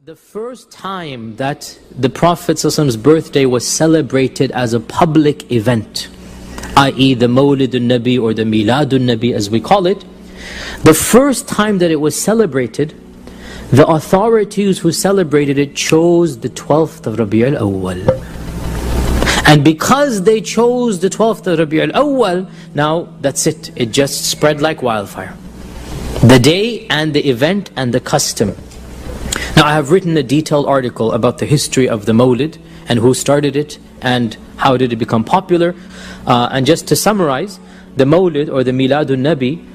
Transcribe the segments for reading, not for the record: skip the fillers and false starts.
The first time that the Prophet's birthday was celebrated as a public event, i.e. the Mawlid al-Nabi or the Milad al-Nabi as we call it, the first time that it was celebrated, the authorities who celebrated it chose the 12th of Rabi' al-Awwal. And because they chose the 12th of Rabi' al-Awwal, now that's it. It just spread like wildfire. The day and the event and the custom. Now I have written a detailed article about the history of the Mawlid and who started it and how did it become popular. And just to summarize, the Mawlid or the Milad al-Nabi,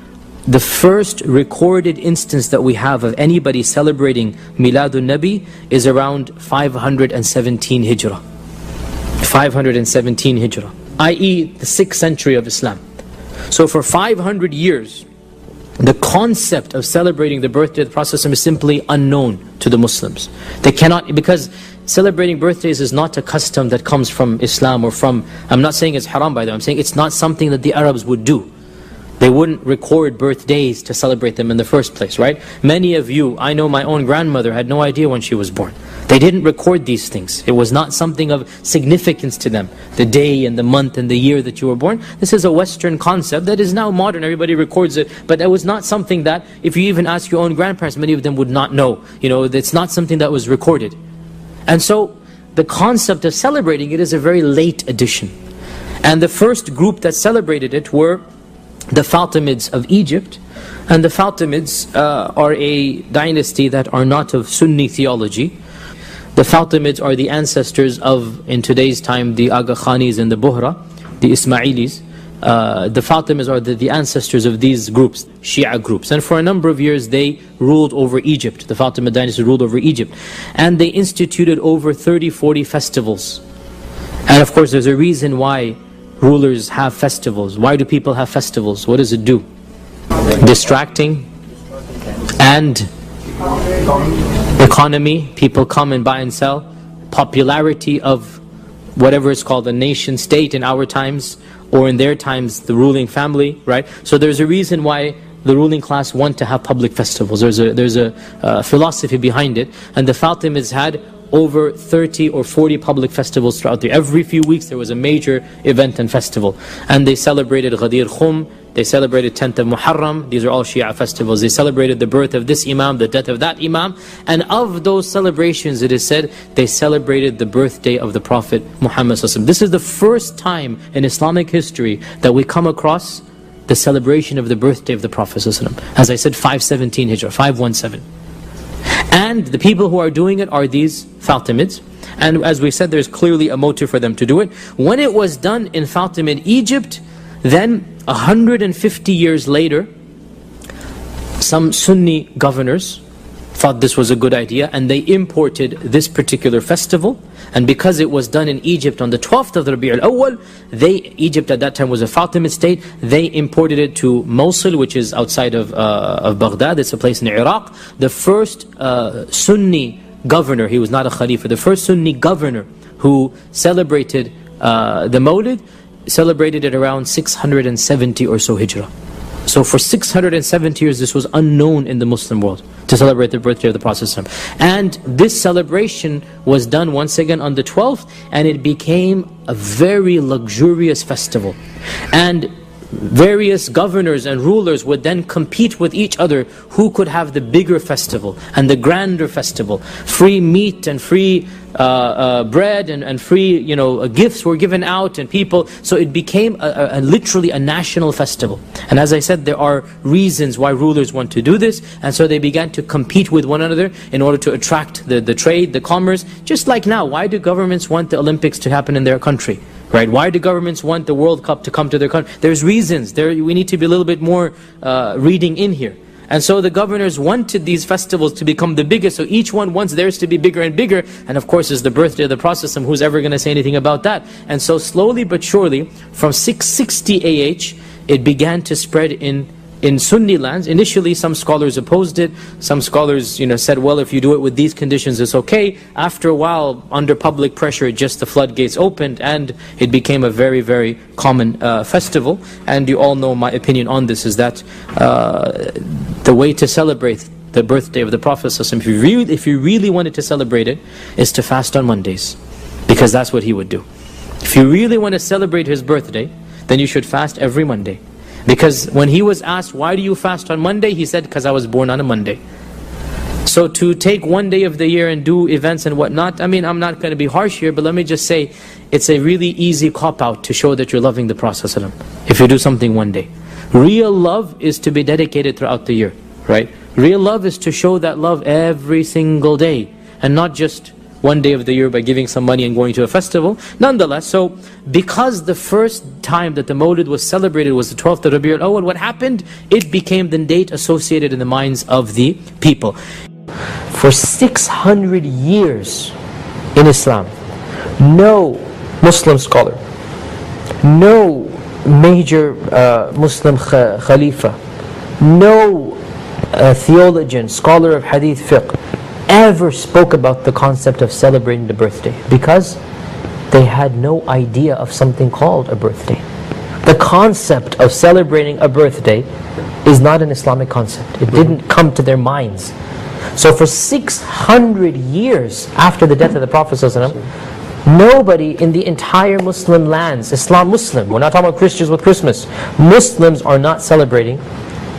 the first recorded instance that we have of anybody celebrating Milad al-Nabi is around 517 Hijrah. 517 Hijrah, i.e. the 6th century of Islam. So for 500 years, the concept of celebrating the birthday of the Prophet is simply unknown to the Muslims. They cannot, because celebrating birthdays is not a custom that comes from Islam or from, I'm not saying it's haram by the way, I'm saying it's not something that the Arabs would do. They wouldn't record birthdays to celebrate them in the first place, right? Many of you, I know my own grandmother had no idea when she was born. They didn't record these things. It was not something of significance to them. The day and the month and the year that you were born. This is a Western concept that is now modern. Everybody records it. But it was not something that, if you even ask your own grandparents, many of them would not know. You know, it's not something that was recorded. And so, the concept of celebrating it is a very late addition. And the first group that celebrated it were the Fatimids of Egypt. And the Fatimids are a dynasty that are not of Sunni theology. The Fatimids are the ancestors of, in today's time, the Aga Khanis and the Buhra, the Ismailis. The Fatimids are the ancestors of these groups, Shia groups. And for a number of years they ruled over Egypt. The Fatimid dynasty ruled over Egypt. And they instituted over 30-40 festivals. And of course there's a reason why rulers have festivals. Why do people have festivals? What does it do? Distracting and economy. People come and buy and sell. Popularity of whatever is called a nation state in our times, or in their times the ruling family, right? So there's a reason why the ruling class want to have public festivals. There's a philosophy behind it. And the Fatimids had over 30 or 40 public festivals throughout the year. Every few weeks there was a major event and festival. And they celebrated Ghadir Khum, they celebrated 10th of Muharram. These are all Shia festivals. They celebrated the birth of this Imam, the death of that Imam. And of those celebrations, it is said, they celebrated the birthday of the Prophet Muhammad ﷺ. This is the first time in Islamic history that we come across the celebration of the birthday of the Prophet ﷺ. As I said, 517 Hijrah, 517. And the people who are doing it are these Fatimids. And as we said, there's clearly a motive for them to do it. When it was done in Fatimid Egypt, then 150 years later, some Sunni governors thought this was a good idea and they imported this particular festival. And because it was done in Egypt on the 12th of the Rabi' al-Awwal, Egypt at that time was a Fatimid state, they imported it to Mosul, which is outside of Baghdad, it's a place in Iraq. The first Sunni governor, he was not a Khalifa, the first Sunni governor who celebrated the Mawlid, celebrated it around 670 or so Hijrah. So for 670 years this was unknown in the Muslim world, to celebrate the birthday of the Prophet ﷺ. And this celebration was done once again on the 12th, and it became a very luxurious festival. And various governors and rulers would then compete with each other who could have the bigger festival and the grander festival. Free meat and free bread and free gifts were given out, and people, so it became literally a national festival. And as I said, there are reasons why rulers want to do this, and so they began to compete with one another in order to attract the trade, the commerce. Just like now, why do governments want the Olympics to happen in their country? Right? Why do governments want the World Cup to come to their country? There's reasons. We need to be a little bit more reading in here. And so the governors wanted these festivals to become the biggest, so each one wants theirs to be bigger and bigger. And of course it's the birthday of the Prophet, who's ever going to say anything about that? And so slowly but surely, from 660 AH, it began to spread in Sunni lands. Initially some scholars opposed it. Some scholars said, well, if you do it with these conditions it's okay. After a while, under public pressure, just the floodgates opened and it became a very, very common festival. And you all know my opinion on this is that the way to celebrate the birthday of the Prophet ﷺ, if you really wanted to celebrate it, is to fast on Mondays. Because that's what he would do. If you really want to celebrate his birthday, then you should fast every Monday. Because when he was asked, why do you fast on Monday? He said, because I was born on a Monday. So to take one day of the year and do events and whatnot, I mean, I'm not going to be harsh here, but let me just say, it's a really easy cop-out to show that you're loving the Prophet ﷺ, if you do something one day. Real love is to be dedicated throughout the year, right? Real love is to show that love every single day, and not just one day of the year by giving some money and going to a festival. Nonetheless, so because the first time that the Mawlid was celebrated was the 12th of Rabi'ul Awwal, what happened? It became the date associated in the minds of the people. For 600 years in Islam, no Muslim scholar, no major Muslim Khalifa, no theologian, scholar of Hadith Fiqh, ever spoke about the concept of celebrating the birthday, because they had no idea of something called a birthday. The concept of celebrating a birthday is not an Islamic concept. It didn't come to their minds. So for 600 years after the death of the Prophet ﷺ, nobody in the entire Muslim lands, Muslim, we're not talking about Christians with Christmas, Muslims are not celebrating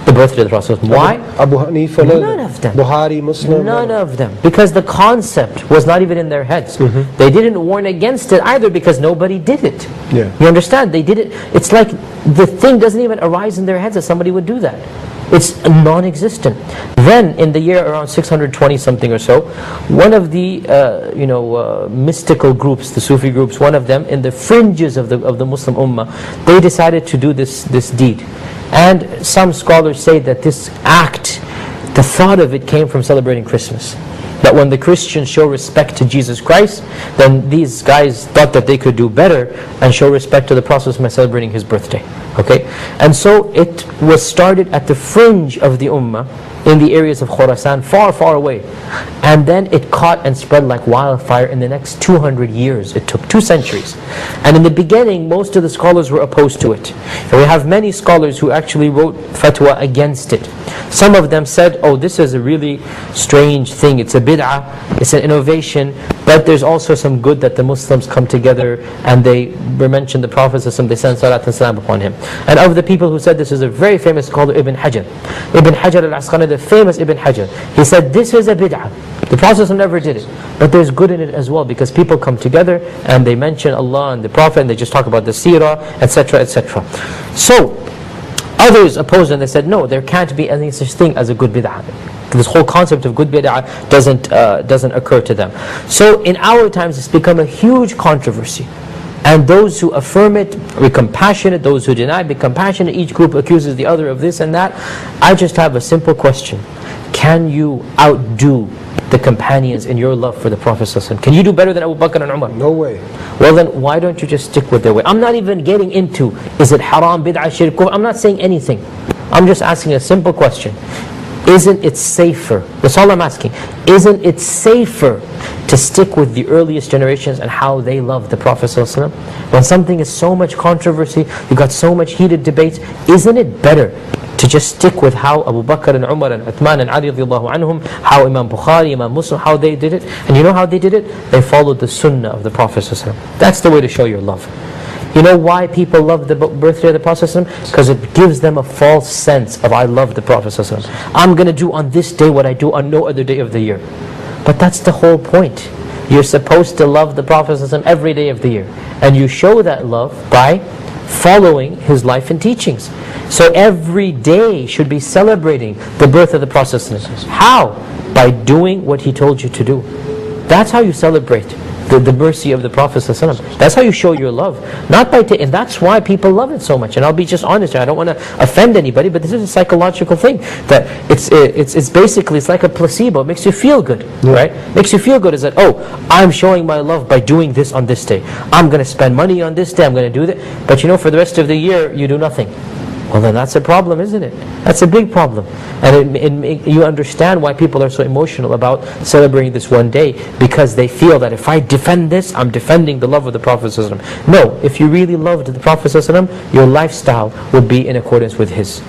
the birthday of the Prophet. Why? Abu Hanifa, none of them. Buhari, Muslim. None of them. Because the concept was not even in their heads. They didn't warn against it either because nobody did it. Yeah. You understand? They did it. It's like the thing doesn't even arise in their heads that somebody would do that. It's non-existent. Then in the year around 620 something or so, one of the mystical groups, the Sufi groups, one of them in the fringes of the Muslim Ummah, they decided to do this deed. And some scholars say that this act, the thought of it came from celebrating Christmas. That when the Christians show respect to Jesus Christ, then these guys thought that they could do better and show respect to the Prophet by celebrating his birthday. Okay? And so it was started at the fringe of the Ummah, in the areas of Khurasan, far, far away. And then it caught and spread like wildfire in the next 200 years. It took 2 centuries. And in the beginning, most of the scholars were opposed to it. And we have many scholars who actually wrote fatwa against it. Some of them said, oh, this is a really strange thing. It's a bid'ah, it's an innovation, but there's also some good that the Muslims come together and they mention the Prophet, they send salat and salam upon him. And of the people who said this is a very famous scholar, Ibn Hajar. Ibn Hajar al-Asqalani, the famous Ibn Hajar. He said, this is a bid'ah. The Prophet never did it. But there's good in it as well, because people come together and they mention Allah and the Prophet and they just talk about the seerah, etc., etc. So, others opposed and they said, no, there can't be any such thing as a good bid'ah. This whole concept of good bid'ah doesn't occur to them. So in our times it's become a huge controversy. And those who affirm it become passionate, those who deny become passionate, each group accuses the other of this and that. I just have a simple question. Can you outdo the companions in your love for the Prophet ﷺ? Can you do better than Abu Bakr and Umar? No way. Well then, why don't you just stick with their way? I'm not even getting into, is it haram, bid'ah, shirk, kufr? I'm not saying anything. I'm just asking a simple question. Isn't it safer, that's all I'm asking, isn't it safer to stick with the earliest generations and how they loved the Prophet ﷺ? When something is so much controversy, you got so much heated debates, isn't it better to just stick with how Abu Bakr and Umar and Uthman and Ali radiallahu anhum, how Imam Bukhari, Imam Muslim, how they did it? And you know how they did it? They followed the sunnah of the Prophet ﷺ. That's the way to show your love. You know why people love the birthday of the Prophet ﷺ? Because it gives them a false sense of, I love the Prophet ﷺ. I'm going to do on this day what I do on no other day of the year. But that's the whole point. You're supposed to love the Prophet ﷺ every day of the year. And you show that love by following his life and teachings. So every day should be celebrating the birth of the Prophet ﷺ. How? By doing what he told you to do. That's how you celebrate the mercy of the Prophet ﷺ. That's how you show your love. Not by and that's why people love it so much. And I'll be just honest here, I don't want to offend anybody, but this is a psychological thing. That it's basically, it's like a placebo. It makes you feel good, right? Makes you feel good is that, oh, I'm showing my love by doing this on this day. I'm going to spend money on this day, I'm going to do that. But you know, for the rest of the year, you do nothing. Well then that's a problem, isn't it? That's a big problem. And you understand why people are so emotional about celebrating this one day, because they feel that if I defend this, I'm defending the love of the Prophet ﷺ. No, if you really loved the Prophet ﷺ, your lifestyle would be in accordance with his.